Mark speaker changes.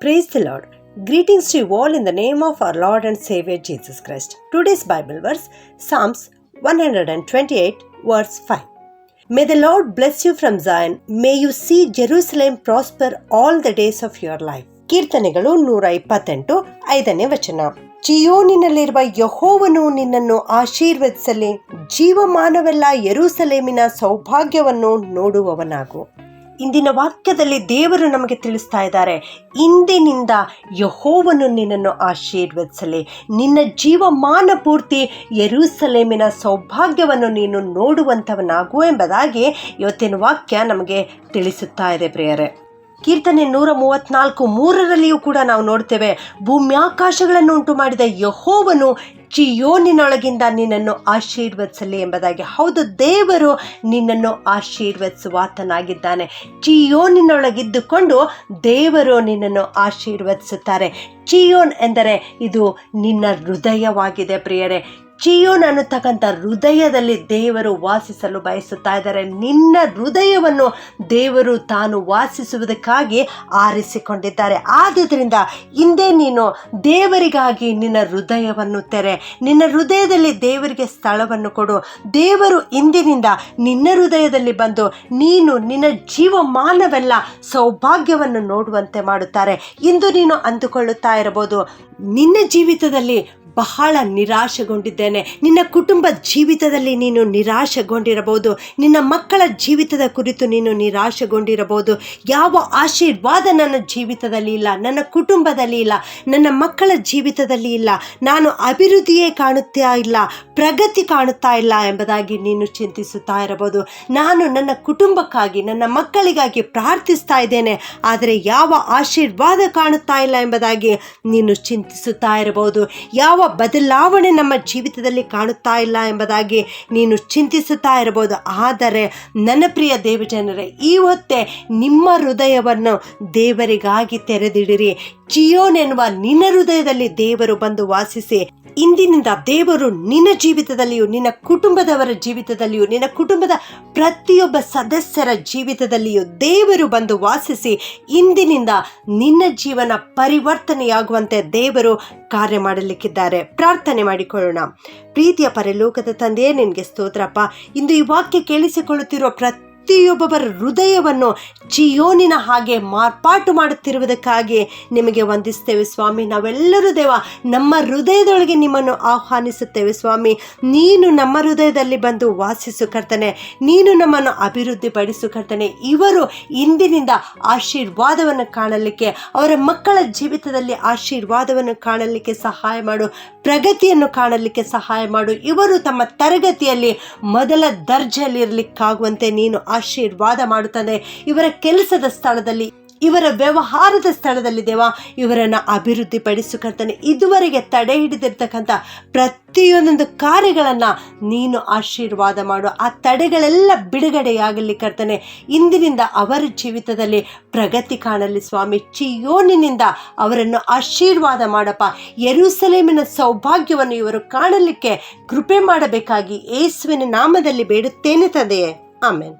Speaker 1: Praise the Lord. Greetings to you all in the name of our Lord and Savior Jesus Christ. Today's Bible verse, Psalms 128 verse 5. May the Lord bless you from Zion. May you see Jerusalem prosper all the days of your life. ಕೀರ್ತನೆಗಳು 128 5ನೇ ವಚನ. ಚಿಯೋನಿನಲ್ಲಿರುವ ಯೆಹೋವನು ನಿನ್ನನ್ನು ಆಶೀರ್ವದಿಸಲಿ. ಜೀವಮಾನವೆಲ್ಲ ಯೆರೂಸಲೇಮಿನ ಸೌಭಾಗ್ಯವನ್ನು ನೋಡುವವನಾಗು. ಇಂದಿನ ವಾಕ್ಯದಲ್ಲಿ ದೇವರು ನಮಗೆ ತಿಳಿಸ್ತಾ ಇದ್ದಾರೆ, ಇಂದಿನಿಂದ ಯೆಹೋವನು ನಿನ್ನನ್ನು ಆಶೀರ್ವದಿಸಲಿ. ನಿನ್ನ ಜೀವಮಾನ ಪೂರ್ತಿ ಯೆರೂಸಲೇಮಿನ ಸೌಭಾಗ್ಯವನ್ನು ನೀನು ನೋಡುವಂಥವನಾಗು ಎಂಬುದಾಗಿ ಇವತ್ತಿನ ವಾಕ್ಯ ನಮಗೆ ತಿಳಿಸುತ್ತಾ ಇದೆ ಪ್ರಿಯರೇ. ಕೀರ್ತನೆ 134:3 ಕೂಡ ನಾವು ನೋಡ್ತೇವೆ, ಭೂಮ್ಯಾಕಾಶಗಳನ್ನು ಉಂಟು ಮಾಡಿದ ಯೆಹೋವನು ಚಿಯೋನಿನೊಳಗಿಂದ ನಿನ್ನನ್ನು ಆಶೀರ್ವದಿಸಲಿ ಎಂಬುದಾಗಿ. ಹೌದು, ದೇವರು ನಿನ್ನನ್ನು ಆಶೀರ್ವದಿಸುವಾತನಾಗಿದ್ದಾನೆ. ಚಿಯೋನಿನೊಳಗಿದ್ದುಕೊಂಡು ದೇವರು ನಿನ್ನನ್ನು ಆಶೀರ್ವದಿಸುತ್ತಾರೆ. ಚಿಯೋನ್ ಎಂದರೆ ಇದು ನಿನ್ನ ಹೃದಯವಾಗಿದೆ ಪ್ರಿಯರೇ. ಚಿಯೋನ್ ಅನ್ನತಕ್ಕಂಥ ಹೃದಯದಲ್ಲಿ ದೇವರು ವಾಸಿಸಲು ಬಯಸುತ್ತಾ ಇದ್ದಾರೆ. ನಿನ್ನ ಹೃದಯವನ್ನು ದೇವರು ತಾನು ವಾಸಿಸುವುದಕ್ಕಾಗಿ ಆರಿಸಿಕೊಂಡಿದ್ದಾರೆ. ಆದುದರಿಂದ ಹಿಂದೆ ನೀನು ದೇವರಿಗಾಗಿ ನಿನ್ನ ಹೃದಯವನ್ನು ತೆರೆ. ನಿನ್ನ ಹೃದಯದಲ್ಲಿ ದೇವರಿಗೆ ಸ್ಥಳವನ್ನು ಕೊಡು. ದೇವರು ಇಂದಿನಿಂದ ನಿನ್ನ ಹೃದಯದಲ್ಲಿ ಬಂದು ನೀನು ನಿನ್ನ ಜೀವಮಾನವೆಲ್ಲ ಸೌಭಾಗ್ಯವನ್ನು ನೋಡುವಂತೆ ಮಾಡುತ್ತಾರೆ. ಇಂದು ನೀನು ಅಂದುಕೊಳ್ಳುತ್ತಾ ಇರಬಹುದು, ನಿನ್ನ ಜೀವಿತದಲ್ಲಿ ಬಹಳ ನಿರಾಶೆಗೊಂಡಿದ್ದೇನೆ. ನಿನ್ನ ಕುಟುಂಬ ಜೀವಿತದಲ್ಲಿ ನೀನು ನಿರಾಶೆಗೊಂಡಿರಬಹುದು. ನಿನ್ನ ಮಕ್ಕಳ ಜೀವಿತದ ಕುರಿತು ನೀನು ನಿರಾಶೆಗೊಂಡಿರಬಹುದು. ಯಾವ ಆಶೀರ್ವಾದ ನನ್ನ ಜೀವಿತದಲ್ಲಿ ಇಲ್ಲ, ನನ್ನ ಕುಟುಂಬದಲ್ಲಿ ಇಲ್ಲ, ನನ್ನ ಮಕ್ಕಳ ಜೀವಿತದಲ್ಲಿ ಇಲ್ಲ, ನಾನು ಅಭಿವೃದ್ಧಿಯೇ ಕಾಣುತ್ತಾ ಇಲ್ಲ, ಪ್ರಗತಿ ಕಾಣುತ್ತಾ ಇಲ್ಲ ಎಂಬುದಾಗಿ ನೀನು ಚಿಂತಿಸುತ್ತಾ ಇರಬಹುದು. ನಾನು ನನ್ನ ಕುಟುಂಬಕ್ಕಾಗಿ ನನ್ನ ಮಕ್ಕಳಿಗಾಗಿ ಪ್ರಾರ್ಥಿಸ್ತಾ ಇದ್ದೇನೆ, ಆದರೆ ಯಾವ ಆಶೀರ್ವಾದ ಕಾಣುತ್ತಾ ಇಲ್ಲ ಎಂಬುದಾಗಿ ನೀನು ಚಿಂತಿಸುತ್ತಾ ಇರಬಹುದು. ಯಾವ ಬದಲಾವಣೆ ನಮ್ಮ ಜೀವಿತದಲ್ಲಿ ಕಾಣುತ್ತಾ ಇಲ್ಲ ಎಂಬುದಾಗಿ ನೀನು ಚಿಂತಿಸುತ್ತಾ ಇರಬಹುದು. ಆದರೆ ನನ್ನ ಪ್ರಿಯ ದೇವಜನರೇ, ಈ ಹೊತ್ತೇ ನಿಮ್ಮ ಹೃದಯವನ್ನು ದೇವರಿಗಾಗಿ ತೆರೆದಿಡಿರಿ. ಚಿಯೋನ್ ಎನ್ನುವ ನಿನ್ನ ಹೃದಯದಲ್ಲಿ ದೇವರು ಬಂದು ವಾಸಿಸಿ ಇಂದಿನಿಂದ ದೇವರು ನಿನ್ನ ಜೀವಿತದಲ್ಲಿಯೂ, ನಿನ್ನ ಕುಟುಂಬದವರ ಜೀವಿತದಲ್ಲಿಯೂ, ನಿನ್ನ ಕುಟುಂಬದ ಪ್ರತಿಯೊಬ್ಬ ಸದಸ್ಯರ ಜೀವಿತದಲ್ಲಿಯೂ ದೇವರು ಬಂದು ವಾಸಿಸಿ ಇಂದಿನಿಂದ ನಿನ್ನ ಜೀವನ ಪರಿವರ್ತನೆಯಾಗುವಂತೆ ದೇವರು ಕಾರ್ಯ ಮಾಡಲಿಕ್ಕಿದ್ದಾರೆ. ಪ್ರಾರ್ಥನೆ ಮಾಡಿಕೊಳ್ಳೋಣ. ಪ್ರೀತಿಯ ಪರಲೋಕದ ತಂದೆಯೇ, ನಿನಗೆ ಸ್ತೋತ್ರಪ್ಪ. ಇಂದು ಈ ವಾಕ್ಯ ಕೇಳಿಸಿಕೊಳ್ಳುತ್ತಿರುವ ಪ್ರತಿಯೊಬ್ಬರ ಹೃದಯವನ್ನು ಚಿಯೋನಿನ ಹಾಗೆ ಮಾರ್ಪಾಟು ಮಾಡುತ್ತಿರುವುದಕ್ಕಾಗಿ ನಿಮಗೆ ವಂದಿಸ್ತೇವೆ ಸ್ವಾಮಿ. ನಾವೆಲ್ಲರೂ ದೇವ ನಮ್ಮ ಹೃದಯದೊಳಗೆ ನಿಮ್ಮನ್ನು ಆಹ್ವಾನಿಸುತ್ತೇವೆ ಸ್ವಾಮಿ. ನೀನು ನಮ್ಮ ಹೃದಯದಲ್ಲಿ ಬಂದು ವಾಸಿಸು ಕರ್ತನೆ. ನೀನು ನಮ್ಮನ್ನು ಅಭಿವೃದ್ಧಿ ಪಡಿಸು ಕರ್ತನೆ. ಇವರು ಇಂದಿನಿಂದ ಆಶೀರ್ವಾದವನ್ನು ಕಾಣಲಿಕ್ಕೆ, ಅವರ ಮಕ್ಕಳ ಜೀವಿತದಲ್ಲಿ ಆಶೀರ್ವಾದವನ್ನು ಕಾಣಲಿಕ್ಕೆ ಸಹಾಯ ಮಾಡು, ಪ್ರಗತಿಯನ್ನು ಕಾಣಲಿಕ್ಕೆ ಸಹಾಯ ಮಾಡು. ಇವರು ತಮ್ಮ ತರಗತಿಯಲ್ಲಿ ಮೊದಲ ದರ್ಜೆಯಲ್ಲಿರಲಿಕ್ಕಾಗುವಂತೆ ನೀನು ಆಶೀರ್ವಾದ ಮಾಡುತ್ತದೆ. ಇವರ ಕೆಲಸದ ಸ್ಥಳದಲ್ಲಿ, ಇವರ ವ್ಯವಹಾರದ ಸ್ಥಳದಲ್ಲಿ ದೇವ ಇವರನ್ನು ಅಭಿವೃದ್ಧಿ ಪಡಿಸು ಕರ್ತನೆ. ಇದುವರೆಗೆ ತಡೆ ಹಿಡಿದಿರ್ತಕ್ಕಂಥ ಪ್ರತಿಯೊಂದೊಂದು ಕಾರ್ಯಗಳನ್ನು ನೀನು ಆಶೀರ್ವಾದ ಮಾಡು. ಆ ತಡೆಗಳೆಲ್ಲ ಬಿಡುಗಡೆಯಾಗಲಿ ಕರ್ತನೆ. ಇಂದಿನಿಂದ ಅವರ ಜೀವಿತದಲ್ಲಿ ಪ್ರಗತಿ ಕಾಣಲಿ ಸ್ವಾಮಿ. ಚಿಯೋನಿನಿಂದ ಅವರನ್ನು ಆಶೀರ್ವಾದ ಮಾಡಪ್ಪ. ಯೆರೂಸಲೇಮಿನ ಸೌಭಾಗ್ಯವನ್ನು ಇವರು ಕಾಣಲಿಕ್ಕೆ ಕೃಪೆ ಮಾಡಬೇಕಾಗಿ ಯೇಸುವಿನ ನಾಮದಲ್ಲಿ ಬೇಡುತ್ತೇನೆ ತಂದೆಯೇ, ಆಮೆನ್.